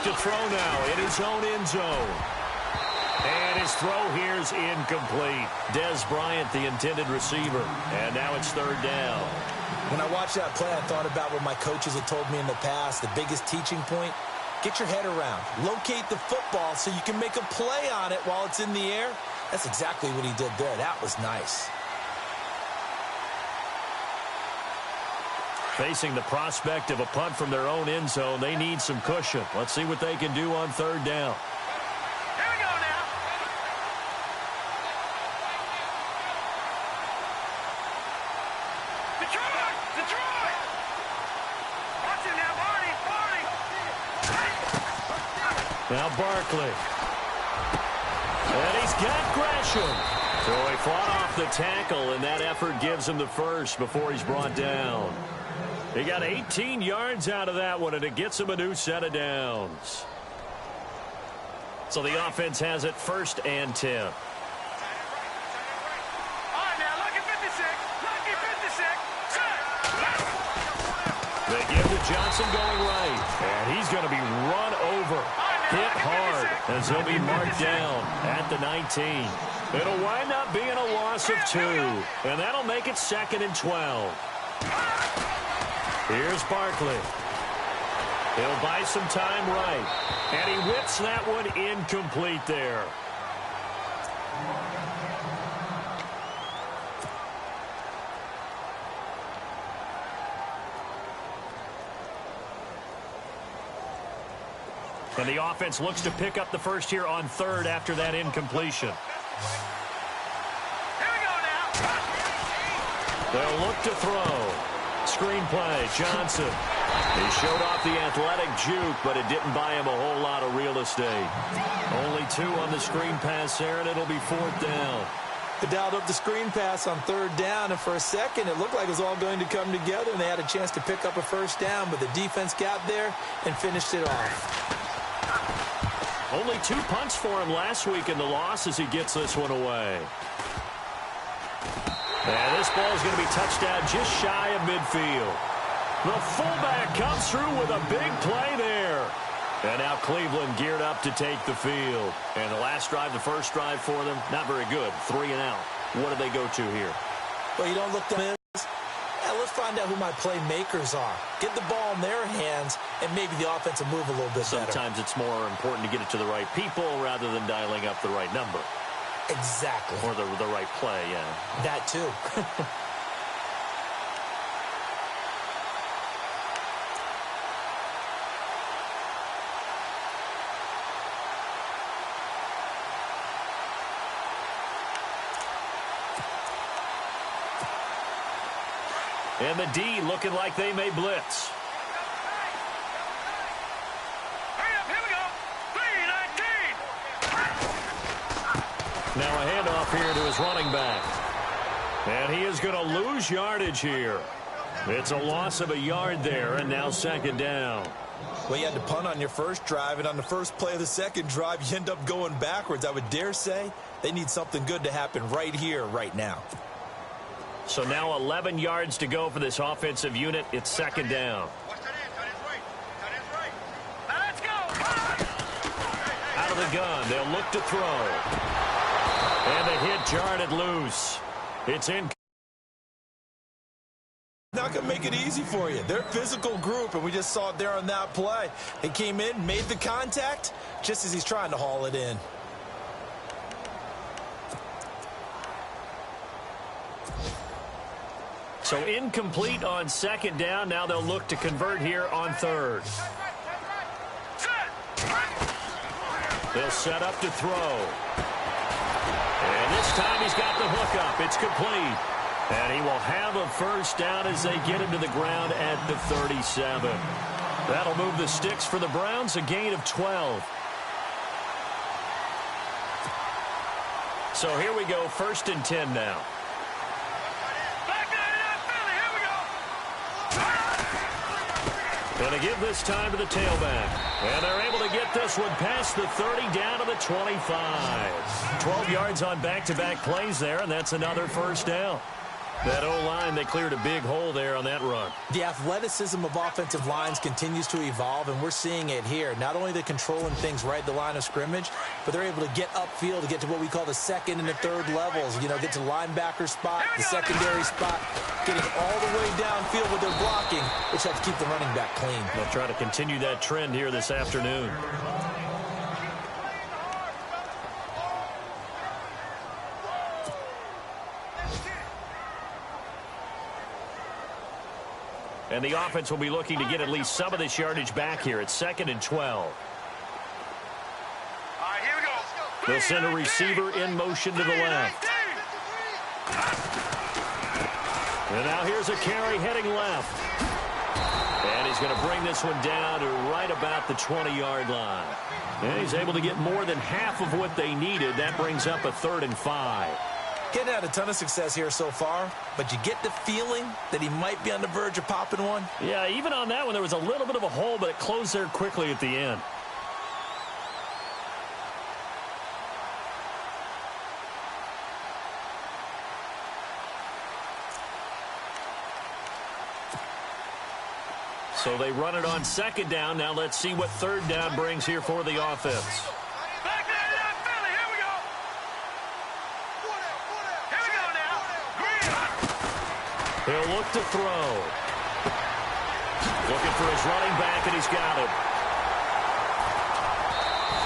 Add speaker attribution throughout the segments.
Speaker 1: to throw now in his own end zone. And his throw here is incomplete. Des Bryant, the intended receiver. And now it's third down.
Speaker 2: When I watched that play, I thought about what my coaches had told me in the past. The biggest teaching point, get your head around. Locate the football so you can make a play on it while it's in the air. That's exactly what he did there. That was nice.
Speaker 1: Facing the prospect of a punt from their own end zone, they need some cushion. Let's see what they can do on third down.
Speaker 3: Here we go now. Detroit! Watch him now, Barney!
Speaker 1: Now Barkley. And he's got Gresham. So he fought off the tackle, and that effort gives him the first before he's brought down. He got 18 yards out of that one, and it gets him a new set of downs. So the offense has it 1st and 10.
Speaker 3: All right, now, lucky 56. Lucky 56.
Speaker 1: They give to Johnson going right, and he's going to be run over. Hit hard as he'll be marked down at the 19. It'll wind up being a loss of 2, and that'll make it 2nd and 12. Here's Barkley. He'll buy some time right, and he whips that one incomplete there. And the offense looks to pick up the first here on third after that incompletion.
Speaker 3: Here we go now.
Speaker 1: They'll look to throw. Screen play, Johnson. He showed off the athletic juke, but it didn't buy him a whole lot of real estate. Only 2 on the screen pass there, and it'll be 4th down.
Speaker 2: They dialed up the screen pass on 3rd down, and for a second, it looked like it was all going to come together, and they had a chance to pick up a 1st down, but the defense got there and finished it off.
Speaker 1: Only 2 punts for him last week in the loss as he gets this one away. And this ball is going to be touched down just shy of midfield. The fullback comes through with a big play there. And now Cleveland geared up to take the field. And the last drive, the first drive for them, not very good. 3 and out. What do they go to here?
Speaker 2: Well, you don't look to miss. Yeah, let's find out who my playmakers are. Get the ball in their hands, and maybe the offense will move a little bit better.
Speaker 1: Sometimes it's more important to get it to the right people rather than dialing up the right number.
Speaker 2: Exactly.
Speaker 1: Or the right play, yeah.
Speaker 2: That too.
Speaker 1: And the D looking like they may blitz. Now a handoff here to his running back. And he is going to lose yardage here. It's a loss of a yard there, and now 2nd down.
Speaker 2: Well, you had to punt on your first drive, and on the first play of the second drive, you end up going backwards. I would dare say they need something good to happen right here, right now.
Speaker 1: So now 11 yards to go for this offensive unit. It's 2nd down. Out of the gun, they'll look to throw. And the hit jarred it loose. It's in.
Speaker 2: Not going to make it easy for you. They're a physical group, and we just saw it there on that play. They came in, made the contact, just as he's trying to haul it in.
Speaker 1: So incomplete on 2nd down. Now they'll look to convert here on 3rd. They'll set up to throw. And this time he's got the hook up. It's complete. And he will have a 1st down as they get him to the ground at the 37. That'll move the sticks for the Browns, a gain of 12. So here we go, 1st and 10 now. Going to give this time to the tailback. And they're able to get this one past the 30 down to the 25. 12 yards on back-to-back plays there, and that's another 1st down. That O-line, they cleared a big hole there on that run.
Speaker 2: The athleticism of offensive lines continues to evolve, and we're seeing it here. Not only they're controlling things right at the line of scrimmage, but they're able to get upfield to get to what we call the second and the third levels. You know, get to the linebacker spot, the secondary spot, getting all the way downfield with their blocking, which helps keep the running back clean.
Speaker 1: They'll try to continue that trend here this afternoon. And the offense will be looking to get at least some of this yardage back here. It's 2nd and 12.
Speaker 3: All right, here we go.
Speaker 1: They'll send a receiver in motion to the left. And now here's a carry heading left. And he's going to bring this one down to right about the 20-yard line. And he's able to get more than half of what they needed. That brings up a 3rd and 5.
Speaker 2: Getting had a ton of success here so far, but you get the feeling that he might be on the verge of popping one.
Speaker 1: Yeah, even on that one, there was a little bit of a hole, but it closed there quickly at the end. So they run it on 2nd down. Now let's see what 3rd down brings here for the offense.
Speaker 3: Back there, yeah, Philly, here we go. Here we go now. Green.
Speaker 1: He'll look to throw. Looking for his running back, and he's got him.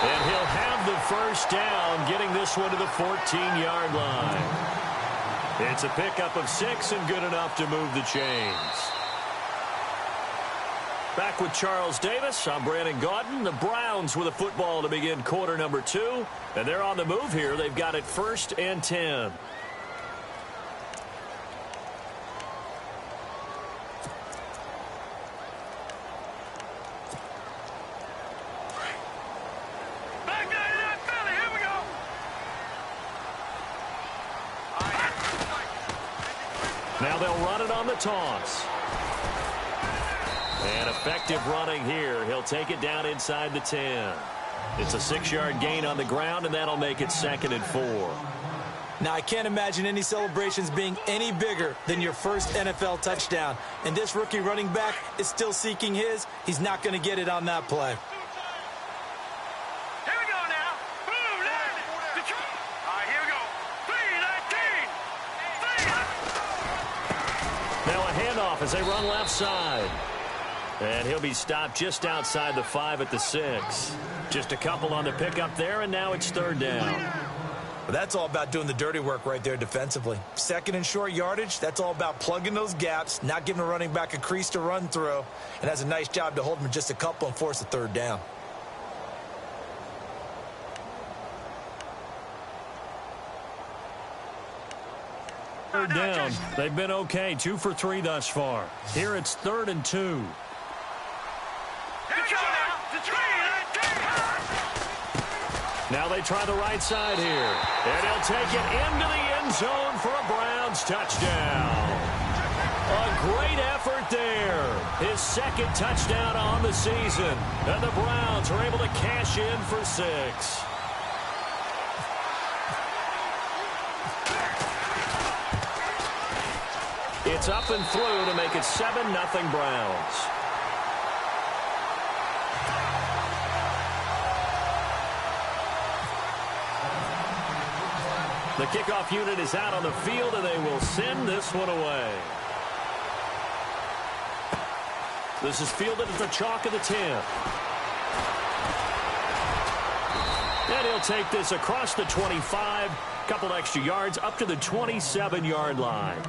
Speaker 1: And he'll have the 1st down, getting this one to the 14-yard line. It's a pickup of 6 and good enough to move the chains. Back with Charles Davis, I'm Brandon Gaudin. The Browns with a football to begin quarter number 2. And they're on the move here. They've got it 1st and 10.
Speaker 3: Back there, yeah, Philly, here we go.
Speaker 1: Now they'll run it on the toss. And effective running here. He'll take it down inside the 10. It's a 6-yard gain on the ground, and that'll make it 2nd and 4.
Speaker 2: Now, I can't imagine any celebrations being any bigger than your first NFL touchdown. And this rookie running back is still seeking his. He's not going to get it on that play.
Speaker 3: Here we go now. Boom, land. Detroit. All right, here we go. 3-19.
Speaker 1: Now a handoff as they run left side. And he'll be stopped just outside the 5 at the 6. Just a couple on the pickup there, and now it's 3rd down.
Speaker 2: But that's all about doing the dirty work right there defensively. 2nd and short yardage, that's all about plugging those gaps, not giving a running back a crease to run through, and has a nice job to hold him just a couple and force a 3rd down.
Speaker 1: Third down. They've been okay, 2 for 3 thus far. Here it's 3rd and 2.
Speaker 3: Here we go now. Detroit.
Speaker 1: Now they try the right side here. And he'll take it into the end zone for a Browns touchdown. A great effort there. His 2nd touchdown on the season. And the Browns are able to cash in for 6. It's up and through to make it 7-0 Browns. The kickoff unit is out on the field, and they will send this one away. This is fielded at the chalk of the 10. And he'll take this across the 25, couple extra yards, up to the 27-yard line.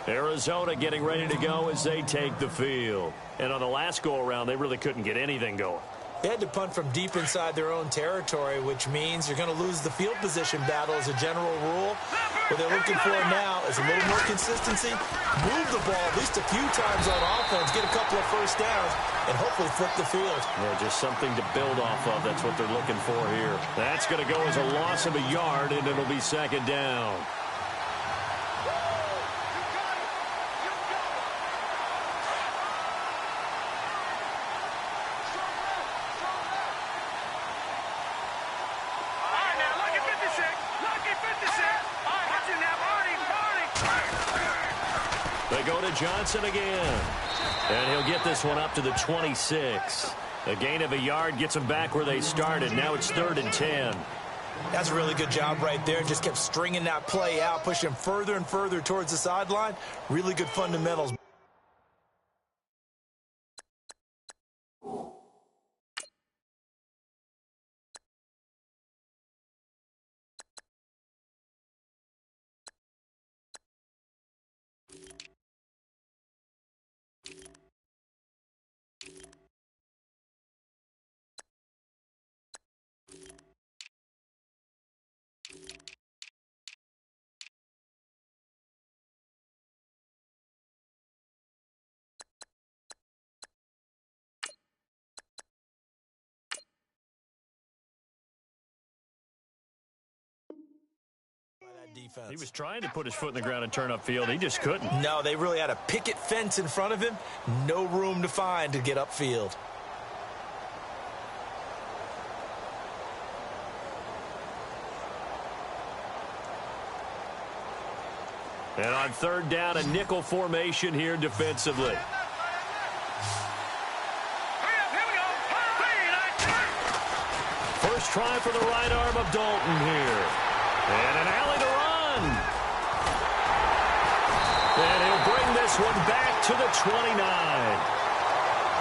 Speaker 1: Arizona getting ready to go as they take the field. And on the last go-around, they really couldn't get anything going.
Speaker 2: They had to punt from deep inside their own territory, which means you're going to lose the field position battle as a general rule. What they're looking for now is a little more consistency, move the ball at least a few times on offense, get a couple of 1st downs, and hopefully flip the field.
Speaker 1: Yeah, just something to build off of. That's what they're looking for here. That's going to go as a loss of a yard, and it'll be 2nd down. They go to Johnson again. And he'll get this one up to the 26. A gain of a yard gets them back where they started. Now it's 3rd and 10.
Speaker 2: That's a really good job right there. Just kept stringing that play out, pushing him further and further towards the sideline. Really good fundamentals. Defense.
Speaker 1: He was trying to put his foot in the ground and turn upfield. He just couldn't.
Speaker 2: No, they really had a picket fence in front of him. No room to find to get upfield.
Speaker 1: And on 3rd down, a nickel formation here defensively. First try for the right arm of Dalton here. And an alley to run. And he'll bring this one back to the 29.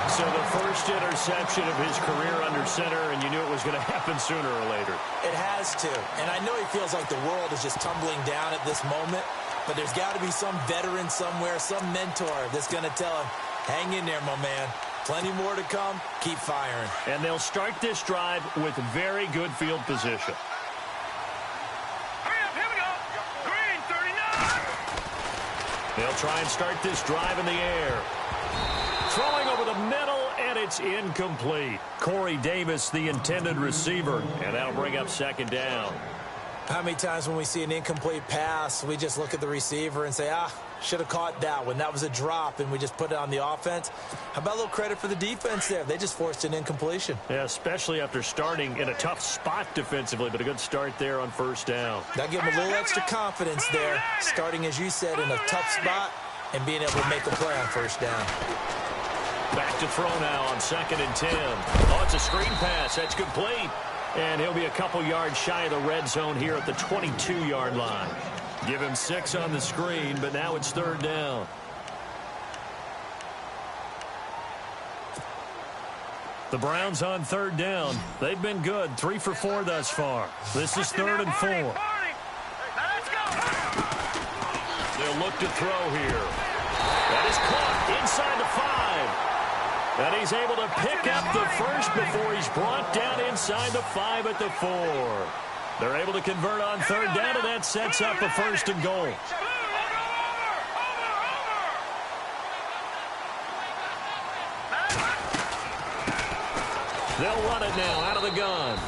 Speaker 1: So the first interception of his career under center, and you knew it was going to happen sooner or later.
Speaker 2: It has to. And I know he feels like the world is just tumbling down at this moment, but there's got to be some veteran somewhere, some mentor that's going to tell him, hang in there, my man. Plenty more to come. Keep firing.
Speaker 1: And they'll start this drive with very good field position. They'll try and start this drive in the air. Throwing over the middle, and it's incomplete. Corey Davis, the intended receiver, and that'll bring up 2nd down.
Speaker 2: How many times when we see an incomplete pass, we just look at the receiver and say, should have caught that one. That was a drop, and we just put it on the offense. How about a little credit for the defense there? They just forced an incompletion.
Speaker 1: Yeah, especially after starting in a tough spot defensively, but a good start there on 1st down.
Speaker 2: That'll give them a little extra confidence there, starting, as you said, in a tough spot and being able to make a play on 1st down.
Speaker 1: Back to throw now on 2nd and 10. Oh, it's a screen pass. That's complete. And he'll be a couple yards shy of the red zone here at the 22-yard line. Give him 6 on the screen, but now it's 3rd down. The Browns on 3rd down. They've been good, 3 for 4 thus far. This is 3rd and 4. They'll look to throw here. That is caught inside the 5. And he's able to pick up the first before he's brought down inside the 5 at the 4. They're able to convert on 3rd down, and that sets up a 1st and goal. They'll run it now out of the gun.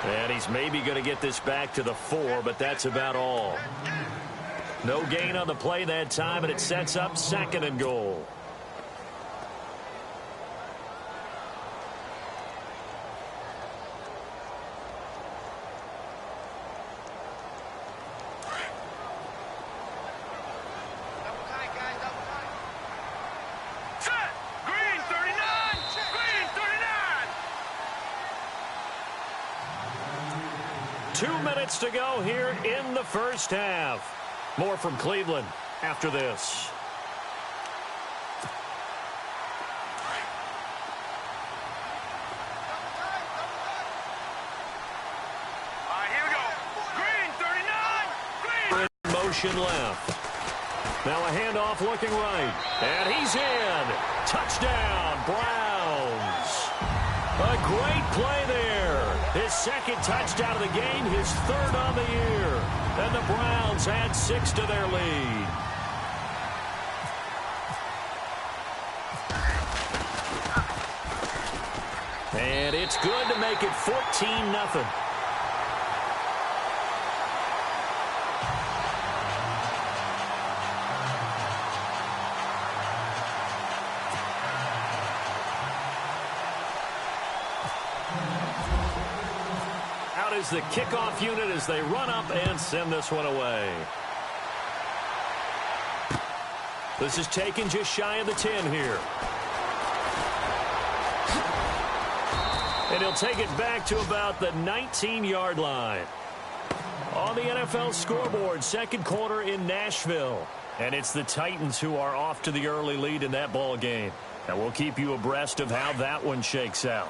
Speaker 1: And he's maybe going to get this back to the 4, but that's about all. No gain on the play that time, and it sets up 2nd and goal. To go here in the first half. More from Cleveland after this.
Speaker 3: All right, here we go. Green, 39. Green.
Speaker 1: Motion left. Now a handoff looking right. And he's in. Touchdown, Browns. A great play there. His 2nd touchdown of the game, his 3rd on the year. And the Browns add 6 to their lead. And it's good to make it 14-0. Is the kickoff unit as they run up and send this one away. This is taken just shy of the 10 here. And he'll take it back to about the 19-yard line. On the NFL scoreboard, second quarter in Nashville. And it's the Titans who are off to the early lead in that ball game. And we'll keep you abreast of how that one shakes out.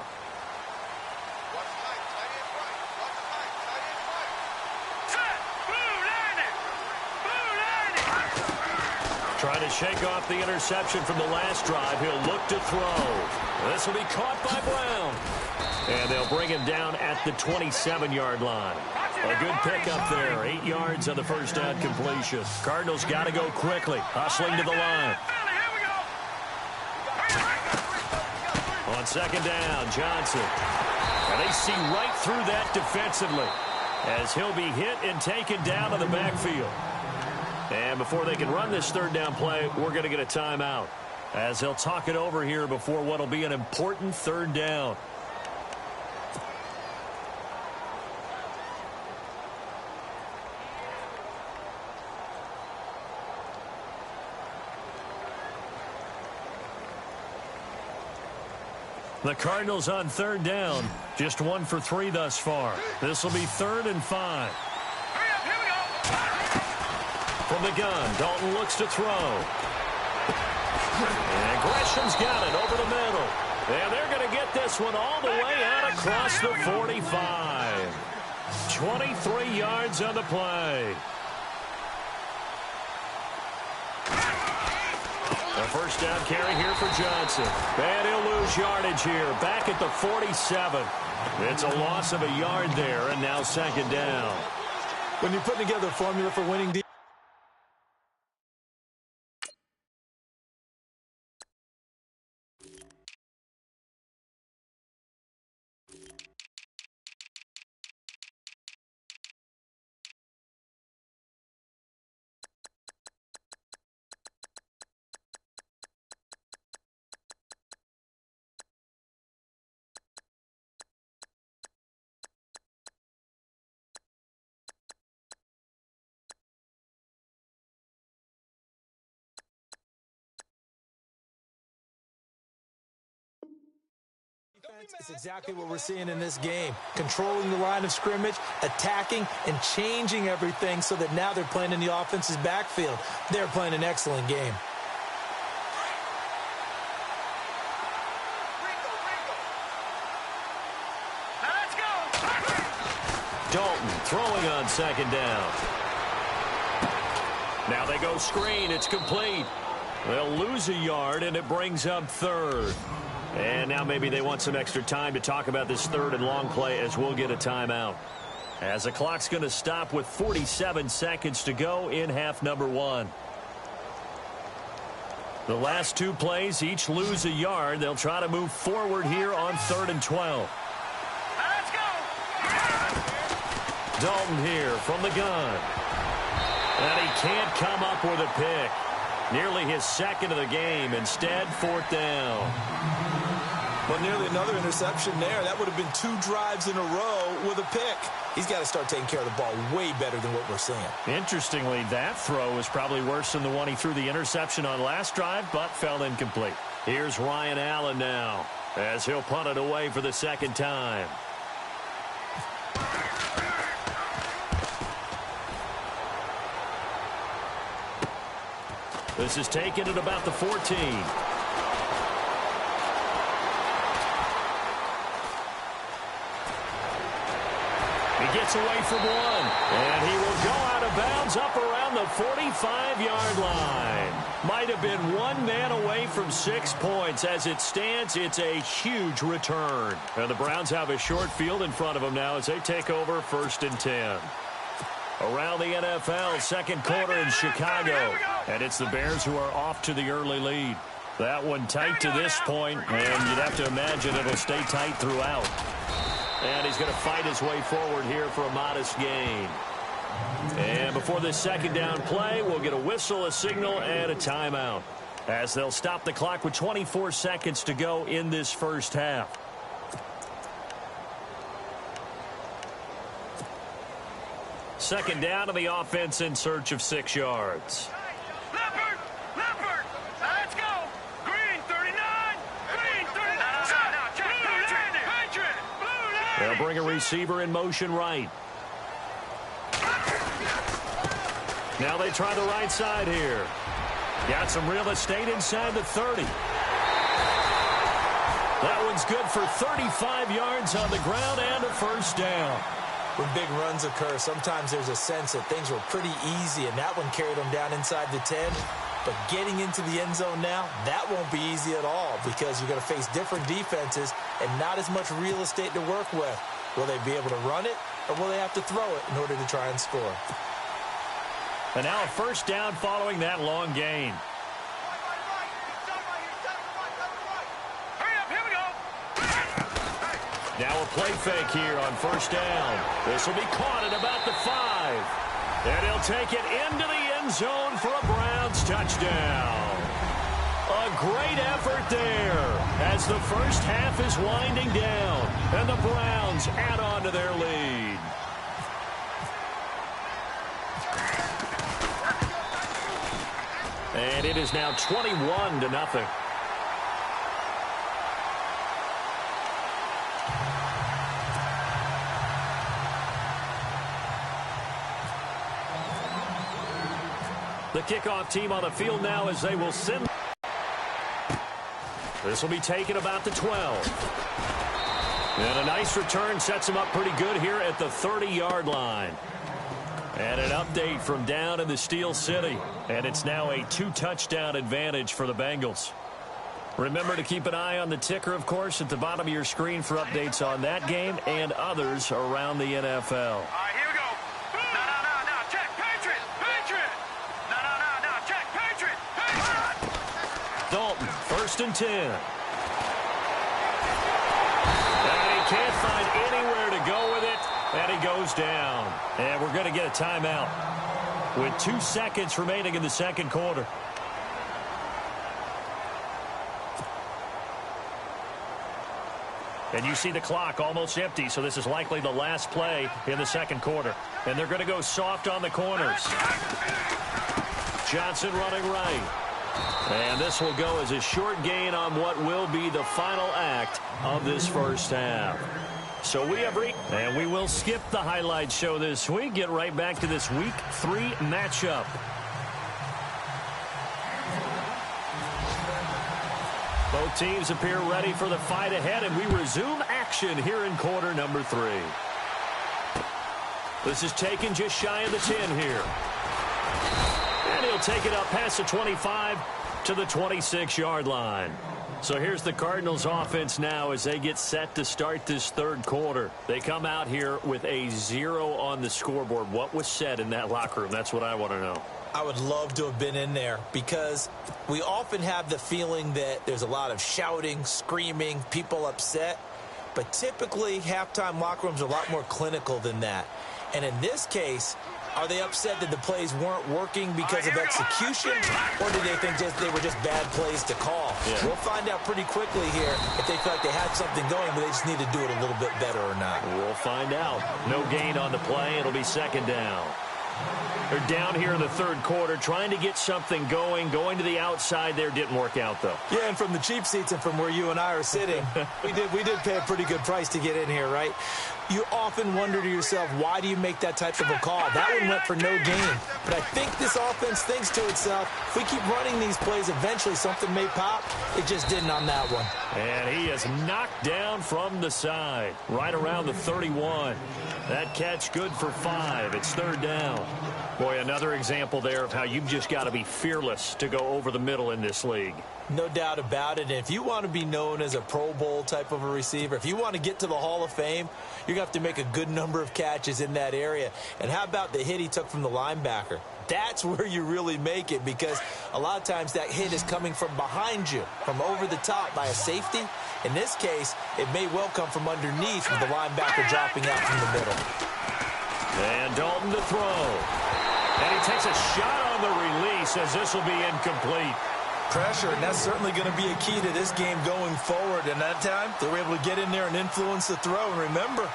Speaker 1: Trying to shake off the interception from the last drive. He'll look to throw. This will be caught by Brown. And they'll bring him down at the 27-yard line. A good pickup there. 8 yards on the first down completion. Cardinals got to go quickly. Hustling to the line. On second down, Johnson. And they see right through that defensively as he'll be hit and taken down to the backfield. And before they can run this third down play, we're going to get a timeout as they'll talk it over here before what will be an important third down. The Cardinals on third down, just 1 for 3 thus far. This will be 3rd and 5. From the gun, Dalton looks to throw. And Gresham's got it over the middle. And they're going to get this one all the way out across the 45. 23 yards on the play. A first down carry here for Johnson. And he'll lose yardage here, back at the 47. It's a loss of a yard there, and now second down.
Speaker 2: When you're putting together a formula for winning It's exactly what we're seeing in this game. Controlling the line of scrimmage, attacking, and changing everything so that now they're playing in the offense's backfield. They're playing an excellent game.
Speaker 3: Now let's go.
Speaker 1: Dalton throwing on second down. Now they go screen. It's complete. They'll lose a yard, and it brings up 3rd. And now maybe they want some extra time to talk about this 3rd and long play as we'll get a timeout. As the clock's going to stop with 47 seconds to go in half number 1. The last 2 plays each lose a yard. They'll try to move forward here on 3rd and 12.
Speaker 3: Let's go.
Speaker 1: Dalton here from the gun. And he can't come up with a pick. Nearly his second of the game. Instead, 4th down.
Speaker 2: Well, nearly another interception there. That would have been 2 drives in a row with a pick. He's got to start taking care of the ball way better than what we're seeing.
Speaker 1: Interestingly, that throw is probably worse than the one he threw the interception on last drive, but fell incomplete. Here's Ryan Allen now as he'll punt it away for the second time. This is taken at about the 14. He gets away from one, and he will go out of bounds up around the 45-yard line. Might have been 1 man away from 6 points. As it stands, it's a huge return. And the Browns have a short field in front of them now as they take over 1st and 10. Around the NFL, second quarter in Chicago. And it's the Bears who are off to the early lead. That one tight to this point, and you'd have to imagine it'll stay tight throughout. And he's going to fight his way forward here for a modest gain. And before this second down play, we'll get a whistle, a signal, and a timeout, as they'll stop the clock with 24 seconds to go in this first half. Second down to the offense in search of 6 yards.
Speaker 3: Leopard! Leopard!
Speaker 1: They'll bring a receiver in motion right. Now they try the right side here. Got some real estate inside the 30. That one's good for 35 yards on the ground and a first down.
Speaker 2: When big runs occur, sometimes there's a sense that things were pretty easy, and that one carried them down inside the 10. But getting into the end zone now, that won't be easy at all because you're going to face different defenses and not as much real estate to work with. Will they be able to run it, or will they have to throw it in order to try and score?
Speaker 1: And now a first down following that long gain. Now a play fake here on first down. This will be caught at about the 5. And he'll take it into the end zone for a Browns touchdown. A great effort there as the first half is winding down. And the Browns add on to their lead. And it is now 21-0. The kickoff team on the field now as they will send. This will be taken about the 12. And a nice return sets them up pretty good here at the 30-yard line. And an update from down in the Steel City. And it's now a 2-touchdown advantage for the Bengals. Remember to keep an eye on the ticker, of course, at the bottom of your screen for updates on that game and others around the NFL.
Speaker 3: All right, here we go. No. Check. Patriot. No. Check. Patriot.
Speaker 1: Dalton, 1st and 10. And he can't find anywhere to go with it. And he goes down. And we're going to get a timeout with 2 seconds remaining in the second quarter. And you see the clock almost empty, so this is likely the last play in the second quarter. And they're going to go soft on the corners. Johnson running right. And this will go as a short gain on what will be the final act of this first half. So we have and we will skip the highlight show this week. Get right back to this Week 3 matchup. Both teams appear ready for the fight ahead, and we resume action here in quarter number 3. This is taken just shy of the 10 here. And he'll take it up past the 25 to the 26-yard line. So here's the Cardinals offense now as they get set to start this third quarter. They come out here with a 0 on the scoreboard. What was said in that locker room? That's what I want to know.
Speaker 2: I would love to have been in there because we often have the feeling that there's a lot of shouting, screaming, people upset. But typically, halftime locker rooms are a lot more clinical than that. And in this case, are they upset that the plays weren't working because of execution, or do they think they were just bad plays to call? Yeah. We'll find out pretty quickly here if they feel like they had something going, but they just need to do it a little bit better or not.
Speaker 1: We'll find out. No gain on the play. It'll be second down. They're down here in the third quarter trying to get something going to the outside there. Didn't work out, though.
Speaker 2: Yeah, and from the cheap seats and from where you and I are sitting, we did pay a pretty good price to get in here, right? You often wonder to yourself, why do you make that type of a call? That one went for no gain. But I think this offense thinks to itself, if we keep running these plays, eventually something may pop. It just didn't on that one.
Speaker 1: And he is knocked down from the side, right around the 31. That catch good for 5. It's third down. Boy, another example there of how you've just got to be fearless to go over the middle in this league.
Speaker 2: No doubt about it. And if you want to be known as a Pro Bowl type of a receiver, if you want to get to the Hall of Fame, you're going to have to make a good number of catches in that area. And how about the hit he took from the linebacker? That's where you really make it, because a lot of times that hit is coming from behind you, from over the top by a safety. In this case, it may well come from underneath with the linebacker dropping out from the middle.
Speaker 1: And Dalton to throw. And he takes a shot on the release as this will be incomplete.
Speaker 2: Pressure, and that's certainly going to be a key to this game going forward. And that time, they were able to get in there and influence the throw. And remember,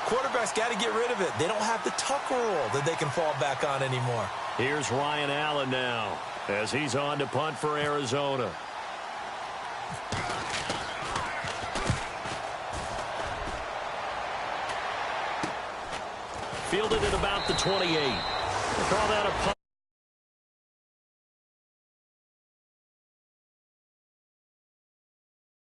Speaker 2: quarterbacks got to get rid of it. They don't have the Tucker roll that they can fall back on anymore.
Speaker 1: Here's Ryan Allen now as he's on to punt for Arizona. fielded at about the 28. We'll call that a punt.